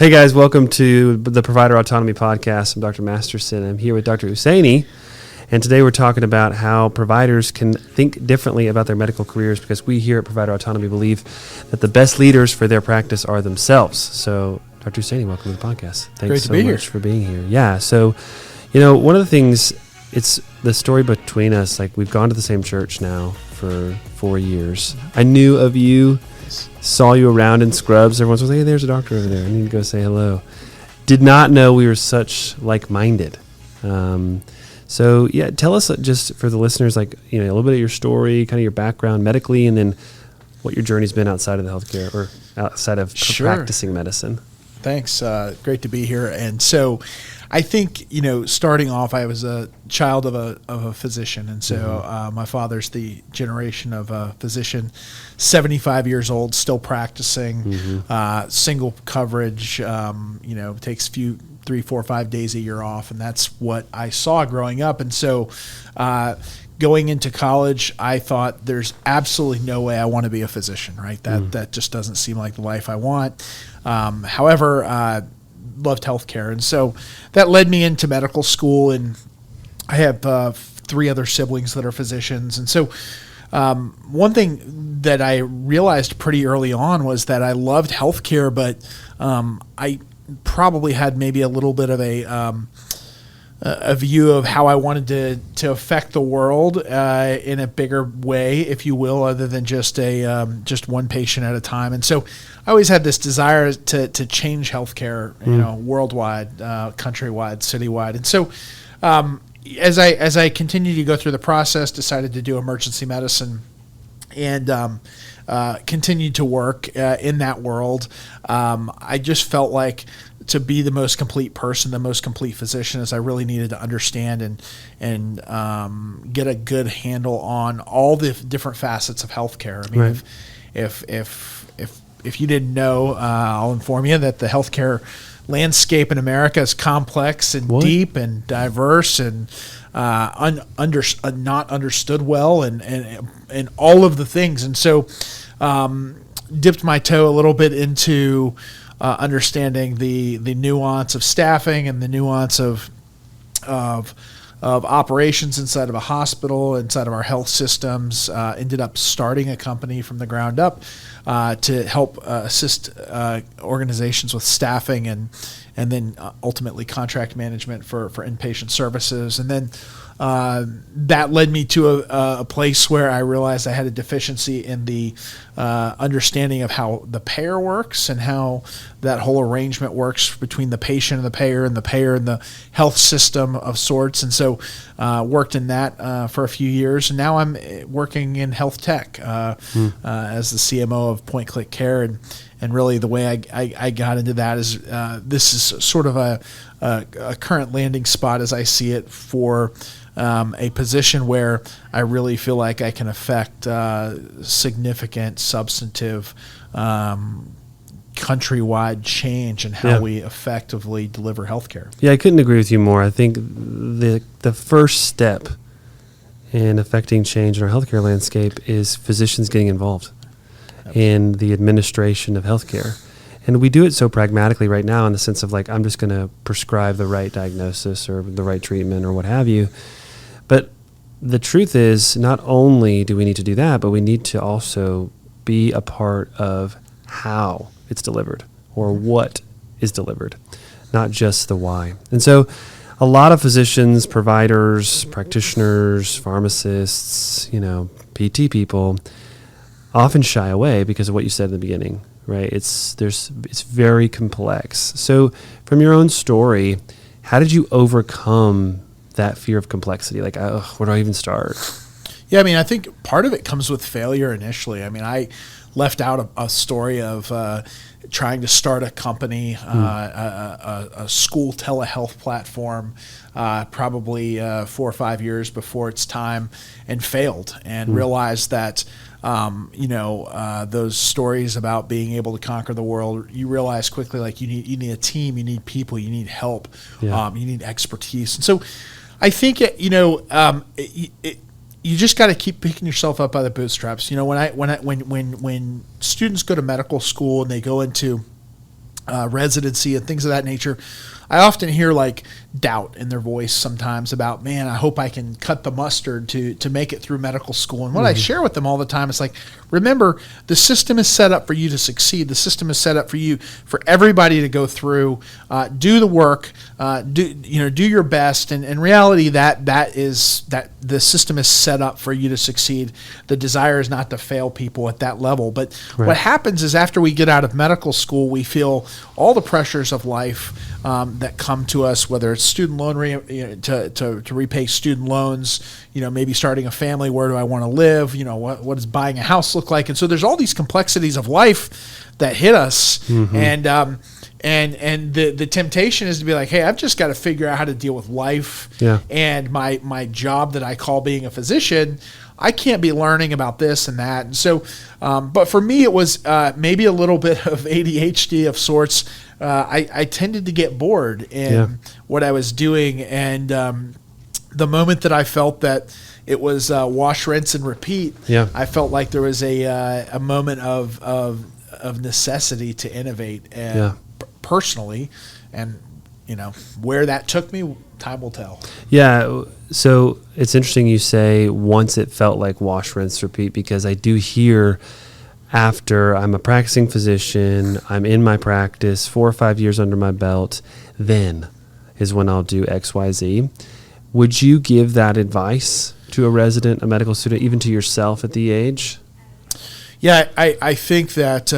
Hey guys, welcome to the Provider Autonomy Podcast. I'm Dr. Masterson. I'm here with Dr. Hussein, and today we're talking about how providers can think differently about their medical careers, because we here at Provider Autonomy believe that the best leaders for their practice are themselves. So, Dr. Hussein, welcome to the podcast. Thanks so much for being here. Yeah, so, one of the things, it's the story between us, like we've gone to the same church now for 4 years. I knew of you, saw you around in scrubs. Everyone's like, hey, there's a doctor over there. I need to go say hello. Did not know we were such like-minded. So, tell us just for the listeners, a little bit of your story, kind of your background medically, and then what your journey's been outside of the healthcare or outside of practicing medicine. Thanks. Great to be here. And so I think, starting off, I was a child of a physician. And so my father's the generation of a physician, 75 years old, still practicing, single coverage, takes 3, 4, 5 days a year off. And that's what I saw growing up. And so going into college, I thought there's absolutely no way I want to be a physician, right? That just doesn't seem like the life I want. However, loved healthcare. And so that led me into medical school, and I have 3 other siblings that are physicians. And so one thing that I realized pretty early on was that I loved healthcare, but I probably had maybe a little bit of a view of how I wanted to affect the world in a bigger way, if you will, other than just one patient at a time. And so I always had this desire to change healthcare, worldwide, countrywide, citywide. And so as I continued to go through the process, decided to do emergency medicine and continued to work in that world. I just felt like to be the most complete person, the most complete physician, is I really needed to understand and get a good handle on all the different facets of healthcare. I mean, if you didn't know, I'll inform you that the healthcare landscape in America is complex and deep and diverse and not understood well and all of the things. And so dipped my toe a little bit into understanding the nuance of staffing and the nuance of operations inside of a hospital, inside of our health systems. Ended up starting a company from the ground up to help assist organizations with staffing and then ultimately contract management for inpatient services. And then that led me to a place where I realized I had a deficiency in the understanding of how the payer works and how that whole arrangement works between the patient and the payer and the health system of sorts. And so worked in that for a few years. And now I'm working in health tech as the CMO of Point Click Care. And really the way I got into that is this is sort of a current landing spot as I see it for a position where I really feel like I can affect significant, substantive, countrywide change in how we effectively deliver healthcare. Yeah, I couldn't agree with you more. I think the first step in affecting change in our healthcare landscape is physicians getting involved in the administration of healthcare. And we do it so pragmatically right now in the sense of I'm just going to prescribe the right diagnosis or the right treatment or what have you. But the truth is, not only do we need to do that, but we need to also be a part of how it's delivered or what is delivered, not just the why. And so a lot of physicians, providers, practitioners, pharmacists, PT people often shy away because of what you said in the beginning, right? It's very complex. So from your own story, how did you overcome that fear of complexity? Where do I even start? Yeah, I mean, I think part of it comes with failure initially. I mean, I left out a story of trying to start a company, a school telehealth platform, probably 4 or 5 years before its time, and failed and realized that those stories about being able to conquer the world, you realize quickly you need a team, you need people, you need help, you need expertise. And so I think you just got to keep picking yourself up by the bootstraps. When students go to medical school and they go into residency and things of that nature, I often hear like doubt in their voice sometimes about, man, I hope I can cut the mustard to make it through medical school. And what I share with them all the time is like, remember, the system is set up for you to succeed. The system is set up for you, for everybody to go through, do the work, do your best. And in reality, that the system is set up for you to succeed. The desire is not to fail people at that level. But what happens is after we get out of medical school, we feel all the pressures of life that come to us, whether it's student loan to repay student loans, maybe starting a family. Where do I want to live? What does buying a house look like? And so there's all these complexities of life that hit us, and the temptation is to be like, hey, I've just got to figure out how to deal with life, and my job that I call being a physician. I can't be learning about this and that. And so, but for me, it was maybe a little bit of ADHD of sorts. I tended to get bored in what I was doing. And the moment that I felt that it was wash, rinse, and repeat, I felt like there was a moment of necessity to innovate personally. And, where that took me, time will tell. Yeah. So it's interesting you say once it felt like wash, rinse, repeat, because I do hear after I'm a practicing physician, I'm in my practice, 4 or 5 years under my belt, then is when I'll do X, Y, Z. Would you give that advice to a resident, a medical student, even to yourself at the age? Yeah, I think that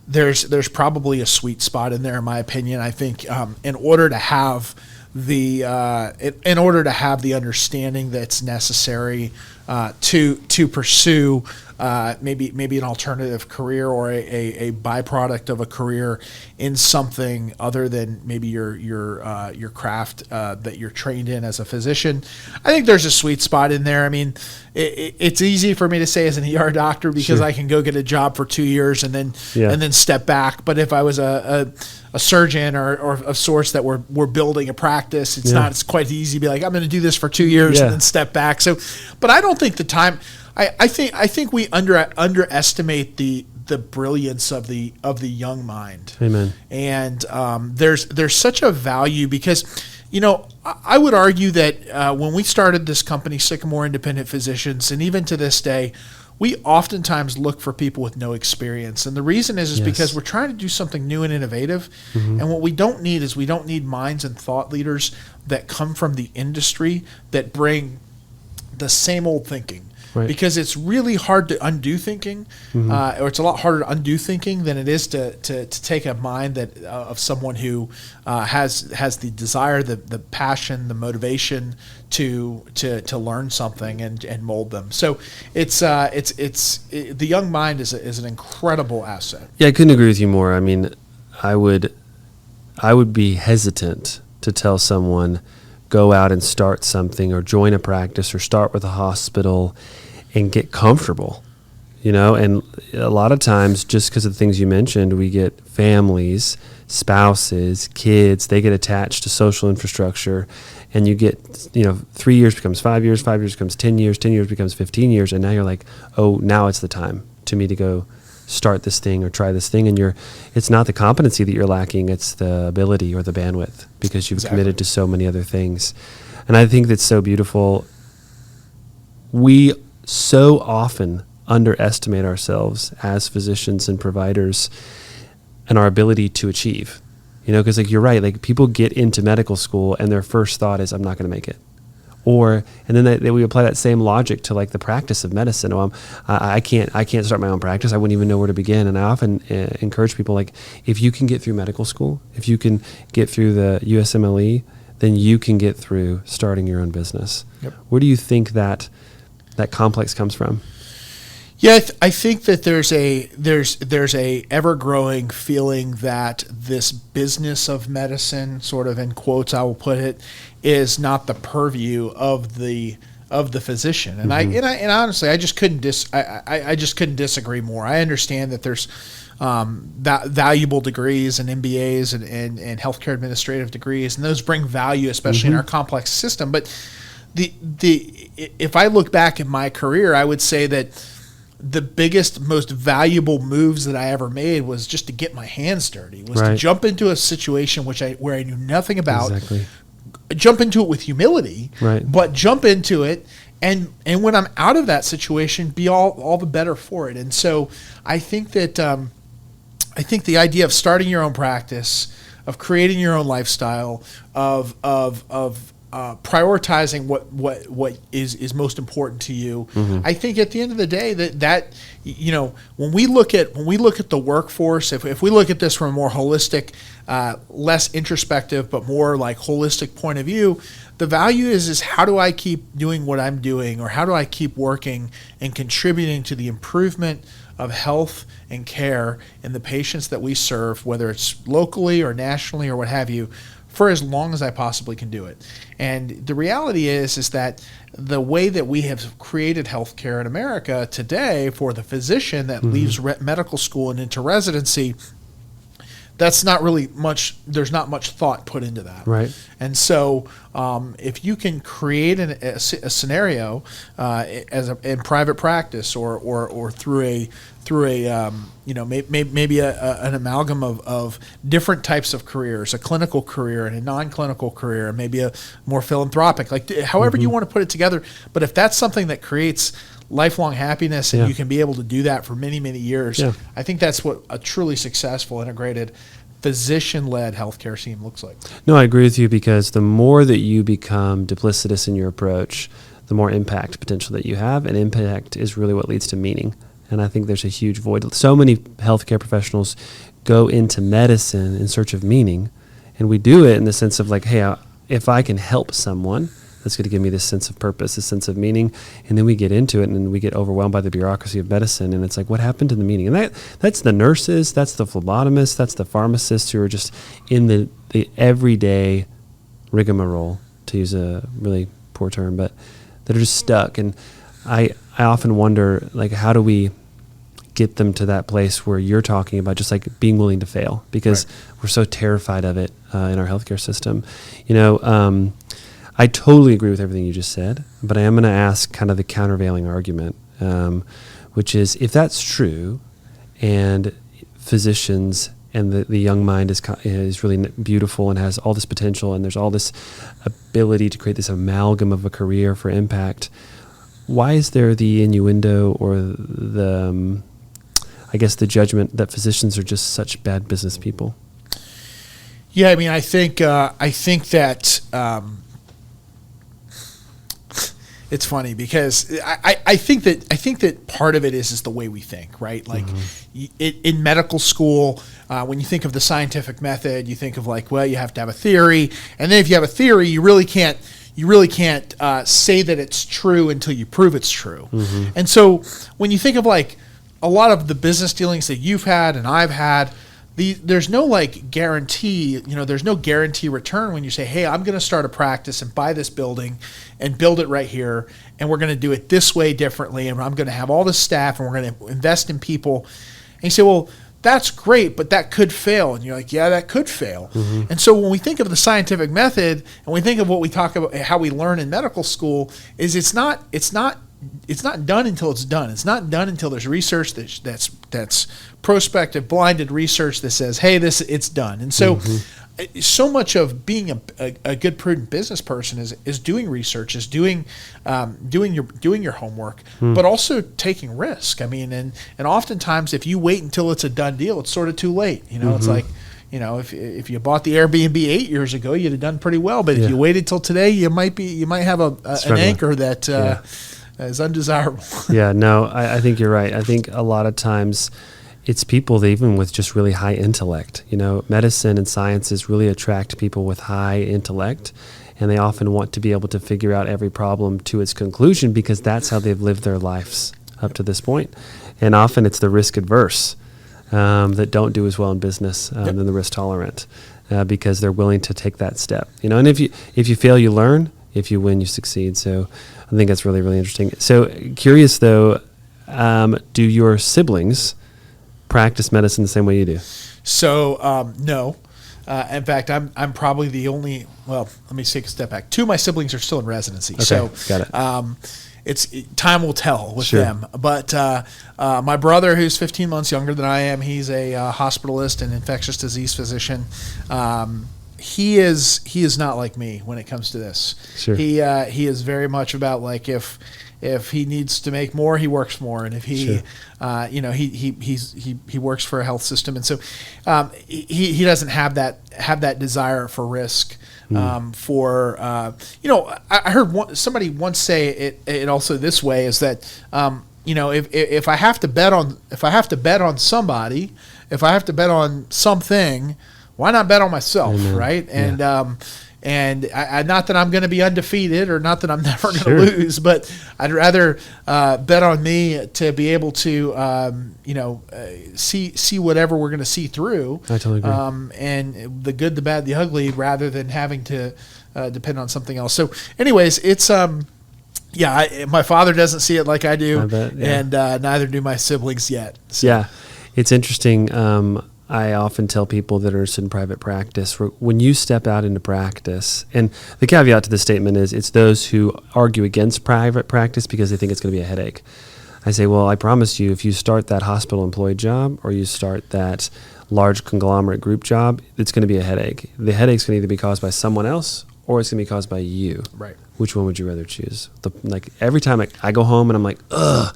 there's probably a sweet spot in there, in my opinion. I think in order to have the understanding that's necessary to pursue maybe an alternative career or a byproduct of a career in something other than maybe your craft that you're trained in as a physician, I think there's a sweet spot in there. I mean, it's easy for me to say as an ER doctor because I can go get a job for 2 years and then step back. But if I was a surgeon or of sorts that we're building a practice, it's quite easy to be like, I'm going to do this for 2 years and then step back. So, but I don't think the time. I think we underestimate the brilliance of the young mind. Amen. And there's such a value because, I would argue that when we started this company, Sycamore Independent Physicians, and even to this day, we oftentimes look for people with no experience. And the reason is because we're trying to do something new and innovative. And what we don't need minds and thought leaders that come from the industry that bring the same old thinking. Right. Because it's really hard to undo thinking, or it's a lot harder to undo thinking than it is to take a mind that of someone who has the desire, the passion, the motivation to learn something and mold them. So it's the young mind is an incredible asset. Yeah, I couldn't agree with you more. I mean, I would be hesitant to tell someone go out and start something or join a practice or start with a hospital and get comfortable, and a lot of times just because of the things you mentioned, we get families, spouses, kids, they get attached to social infrastructure, and you get, 3 years becomes 5 years, 5 years becomes 10 years, 10 years becomes 15 years, and now you're like, oh, now it's the time to me to go start this thing or try this thing, and it's not the competency that you're lacking, it's the ability or the bandwidth because you've committed to so many other things. And I think that's so beautiful. We so often underestimate ourselves as physicians and providers and our ability to achieve, because you're right, like people get into medical school and their first thought is, I'm not going to make it. And then we apply that same logic to like the practice of medicine. Oh, I can't start my own practice. I wouldn't even know where to begin. And I often encourage people, like, if you can get through medical school, if you can get through the USMLE, then you can get through starting your own business. Yep. Where do you think that complex comes from? Yeah, I think that there's a ever growing feeling that this business of medicine, sort of in quotes, I will put it, is not the purview of the physician. And I honestly, I just couldn't disagree more. I understand that there's valuable degrees and MBAs and healthcare administrative degrees, and those bring value, especially in our complex system. But if I look back at my career, I would say that the biggest, most valuable moves that I ever made was just to get my hands dirty, was to jump into a situation where I knew nothing about, jump into it with humility, but jump into it. And when I'm out of that situation, be all the better for it. And so I think that the idea of starting your own practice, of creating your own lifestyle, of prioritizing what is most important to you. I think at the end of the day that when we look at the workforce, if we look at this from a more holistic, less introspective but more like holistic point of view, the value is how do I keep doing what I'm doing, or how do I keep working and contributing to the improvement of health and care in the patients that we serve, whether it's locally or nationally or what have you, for as long as I possibly can do it. And the reality is that the way that we have created healthcare in America today for the physician that leaves medical school and into residency, that's not really much, there's not much thought put into that. Right. And so if you can create a scenario in private practice or through a maybe an amalgam of different types of careers, a clinical career and a non-clinical career, and maybe a more philanthropic, like however you want to put it together. But if that's something that creates lifelong happiness and you can be able to do that for many, many years, I think that's what a truly successful, integrated, physician-led healthcare team looks like. No, I agree with you, because the more that you become duplicitous in your approach, the more impact potential that you have, and impact is really what leads to meaning. And I think there's a huge void. So many healthcare professionals go into medicine in search of meaning, and we do it in the sense of like, hey, if I can help someone, that's going to give me this sense of purpose, this sense of meaning. And then we get into it, and then we get overwhelmed by the bureaucracy of medicine, and it's like, what happened to the meaning? And that's the nurses, that's the phlebotomists, that's the pharmacists who are just in the everyday rigmarole, to use a really poor term, but that are just stuck. And I often wonder, like, how do we get them to that place where you're talking about, just like being willing to fail, because we're so terrified of it in our healthcare system. I totally agree with everything you just said, but I am going to ask kind of the countervailing argument, which is, if that's true, and physicians and the young mind is really beautiful and has all this potential, and there's all this ability to create this amalgam of a career for impact, why is there the innuendo or the judgment that physicians are just such bad business people? Yeah, I mean, I think that it's funny, because I think that part of it is the way we think, right? Like in medical school, when you think of the scientific method, you think of like, well, you have to have a theory, and then if you have a theory, you really can't say that it's true until you prove it's true. And so when you think of like a lot of the business dealings that you've had and I've had, there's no like guarantee, there's no guarantee return when you say, hey, I'm going to start a practice and buy this building and build it right here, and we're going to do it this way differently, and I'm going to have all this staff, and we're going to invest in people. And you say, well, that's great, but that could fail. And you're like, yeah, that could fail. And so when we think of the scientific method, and we think of what we talk about, how we learn in medical school, is it's not done until it's done. It's not done until there's research that's prospective, blinded research that says, hey, it's done. And so so much of being a good, prudent business person is doing research, is doing your homework, but also taking risk. I mean, and oftentimes if you wait until it's a done deal, it's sort of too late. It's like, if you bought the Airbnb 8 years ago, you'd have done pretty well. But if you waited till today, you might have an anchor that is undesirable. I think you're right. I think a lot of times it's people that even with just really high intellect, medicine and sciences really attract people with high intellect, and they often want to be able to figure out every problem to its conclusion, because that's how they've lived their lives up to this point. And often it's the risk adverse that don't do as well in business than the risk tolerant, because they're willing to take that step. And if you fail, you learn. If you win, you succeed. So I think that's really, really interesting. So curious though, do your siblings practice medicine the same way you do? So no. In fact, I'm probably the only. Well, let me take a step back. Two of my siblings are still in residency. Okay, so got it. time will tell with Sure. them. But my brother, who's 15 months younger than I am, he's a hospitalist and infectious disease physician. He is not like me when it comes to this. Sure. He is very much about like if he needs to make more, he works more, and if he Sure. he works for a health system, and so he doesn't have that desire for risk. For I heard somebody once say it also this way is that if I have to bet on somebody, if I have to bet on something, why not bet on myself, Amen. right? Yeah. And I not that I'm going to be undefeated or not that I'm never going to Sure. lose, but I'd rather bet on me to be able to see whatever we're going to see through. I totally agree. And the good, the bad, the ugly, rather than having to depend on something else. So, anyways, it's my father doesn't see it like I do, I bet, yeah. and neither do my siblings yet. So, Yeah, it's interesting. I often tell people that are interested in private practice, when you step out into practice, and the caveat to this statement is it's those who argue against private practice because they think it's going to be a headache. I say, well, I promise you, if you start that hospital employed job or you start that large conglomerate group job, it's going to be a headache. The headache's going to either be caused by someone else or it's going to be caused by you. Right. Which one would you rather choose? Like every time I go home and I'm like, ugh,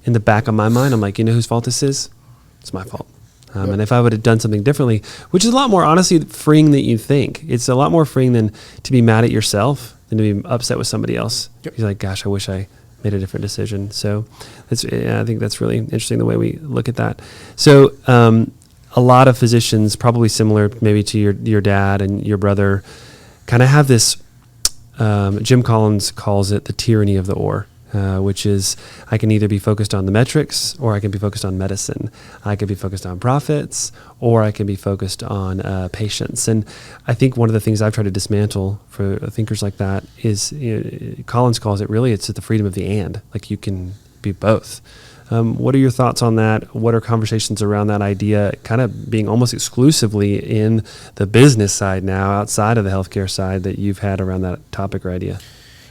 in the back of my mind, I'm like, you know whose fault this is? It's my fault. Yep. And if I would have done something differently, which is a lot more honestly freeing than you think. It's a lot more freeing than to be mad at yourself than to be upset with somebody else. Yep. You're like, gosh, I wish I made a different decision. So I think that's really interesting the way we look at that. So a lot of physicians, probably similar maybe to your dad and your brother, kind of have this, Jim Collins calls it the tyranny of the or. Which is I can either be focused on the metrics or I can be focused on medicine. I can be focused on profits or I can be focused on patients. And I think one of the things I've tried to dismantle for thinkers like that is, Collins calls it really, it's the freedom of the and. Like you can be both. What are your thoughts on that? What are conversations around that idea kind of being almost exclusively in the business side now, outside of the healthcare side, that you've had around that topic or idea?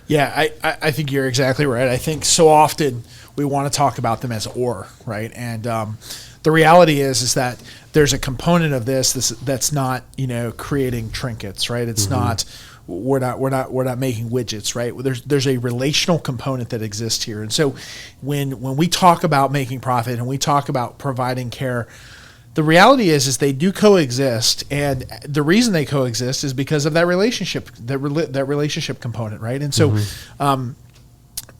Yeah, I think you're exactly right. I think so often we want to talk about them as or, right? And the reality is that there's a component of this that's not, creating trinkets, right? It's not we're not making widgets, right? There's a relational component that exists here. And so when we talk about making profit and we talk about providing care, the reality is they do coexist, and the reason they coexist is because of that relationship, that relationship component, right? And so,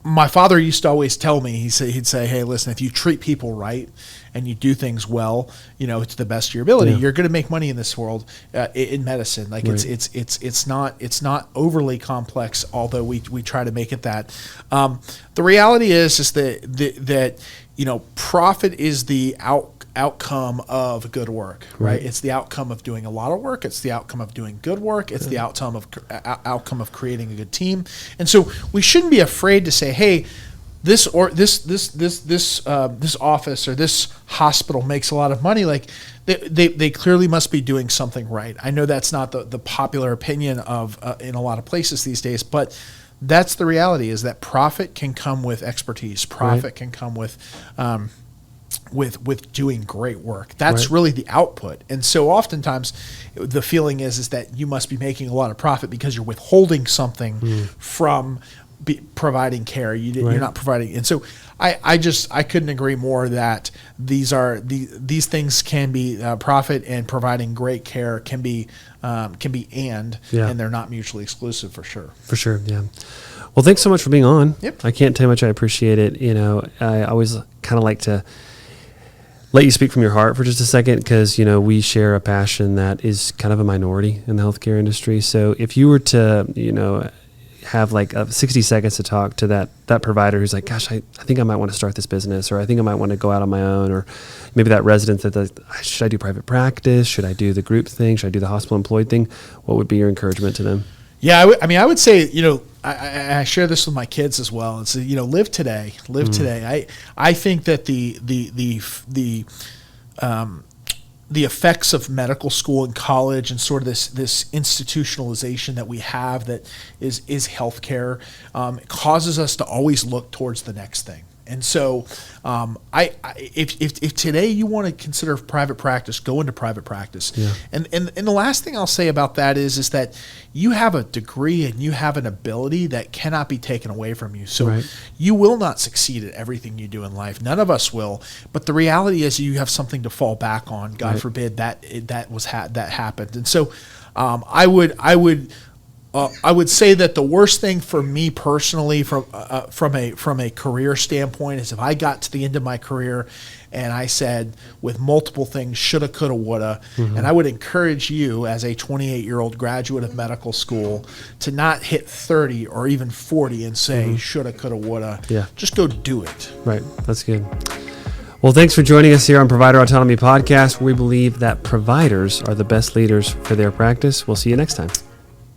my father used to always tell me, he'd say, "Hey, listen, if you treat people right and you do things well, to the best of your ability, you're going to make money in this world in medicine. Like right. it's not overly complex, although we try to make it that. The reality is that profit is the outcome of good work, right? It's the outcome of doing a lot of work. It's the outcome of doing good work. It's the outcome of creating a good team. And so we shouldn't be afraid to say, hey, this office or this hospital makes a lot of money. Like they clearly must be doing something right. I know that's not the popular opinion of in a lot of places these days, but that's the reality, is that profit can come with expertise. Profit can come with doing great work. That's really the output. And so oftentimes the feeling is that you must be making a lot of profit because you're withholding something from providing care. You're not providing. And so I couldn't agree more that these things can be profit and providing great care can be and they're not mutually exclusive for sure. For sure. Yeah. Well, thanks so much for being on. Yep. I can't tell you how much I appreciate it. I always kind of like to let you speak from your heart for just a second, because, we share a passion that is kind of a minority in the healthcare industry. So if you were to, have like 60 seconds to talk to that provider who's like, gosh, I think I might want to start this business, or I think I might want to go out on my own, or maybe that resident that should I do private practice? Should I do the group thing? Should I do the hospital employed thing? What would be your encouragement to them? Yeah, I would say, I share this with my kids as well. It's, live today. the effects of medical school and college and sort of this institutionalization that we have that is healthcare causes us to always look towards the next thing. And so, if today you want to consider private practice, go into private practice. Yeah. And the last thing I'll say about that is that you have a degree and you have an ability that cannot be taken away from you. So Right. you will not succeed at everything you do in life. None of us will. But the reality is you have something to fall back on. God Right. forbid that happened. And so, I would say that the worst thing for me personally, from a career standpoint, is if I got to the end of my career and I said, with multiple things, shoulda, coulda, woulda. And I would encourage you, as a 28-year-old graduate of medical school, to not hit 30 or even 40 and say, shoulda, coulda, woulda. Yeah. Just go do it. Right. That's good. Well, thanks for joining us here on Provider Autonomy Podcast. We believe that providers are the best leaders for their practice. We'll see you next time.